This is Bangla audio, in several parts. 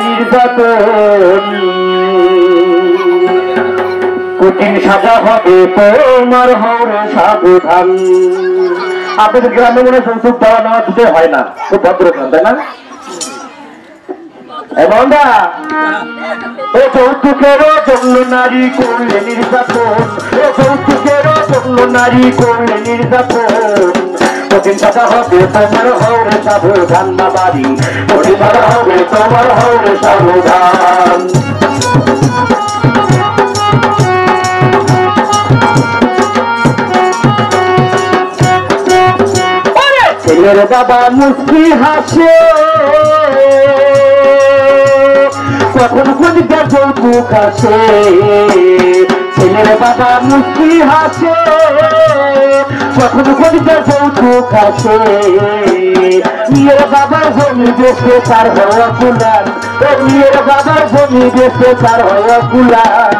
নির্যাতন কঠিন সাজা হবে তোমার হরে সাবধান। আপনাদের গ্রামে মনে যৌতুক দেওয়া নেওয়া দিতে হয় না, খুব ভদ্র গ্রাম তাই না? ও যৌতুকেরও জন্য নারী করলে নির্যাতন, ও যৌতুকেরও জন্য নারী করলে নির্যাতন কঠিন সাজা হবে তোমার হরে সাবধান। বাবারি কঠিন সাজা হবে তোমার হরে সাবধান। ছেলের বাবা মুস্কি হাসে কখন কোনটা যৌতুক আসে, ছেলের বাবা মুস্কি হাসে কখন কোনটা যৌতুক আসে। মেয়ের বাবার জমি বেঁচে তার হওয়া কুলান, ও মেয়ের বাবার জমি বেঁচে তার হওয়া কুলান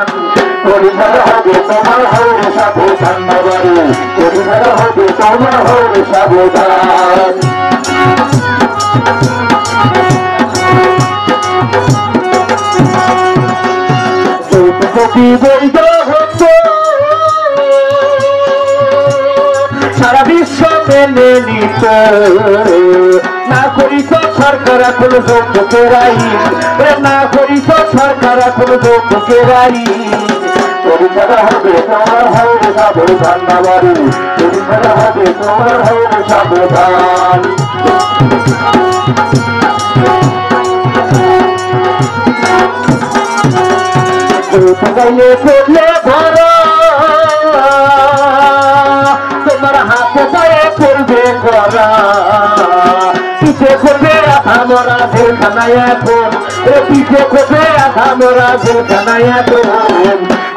পরিবার হবে তোমার হরে সাবধান। বাবারে পরিবার হবে তোমার হরে সাবধান। বৈধ হতো সারা বিশ্ব মেনে নিত, না করিত সরকার এখন যৌতুকের আইন, না করিত সরকার এখন যৌতুকের আইন পরিচারা হবে তোমার হরে সাবধান। বাবারে পরিচারা হবে তোমার হরে সাবধান। গাইলে করলে ধরা তোমার হাতে পায়ে করবে করা, পিঠে করবে আধা মরা জেলখানায় এখন, পিঠে করবে আধা মরা জেলখানায় এখন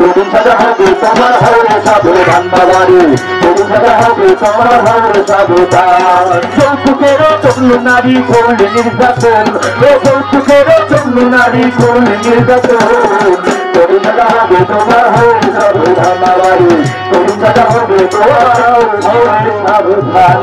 কঠিন সাজা হবে তোমার হরে সাবধান। বাবারে কঠিন সাজা হবে তোমার হরে সাবধান। যৌতুকেরও জন্য নারী করলে নির্যাতন, ও যৌতুকেরও জন্য নারী করলে নির্যাতন কঠিন সাজা হবে তোমার হরে সাবধান। বাবারে কঠিন সাজা হবে তোমার হরে সাবধান।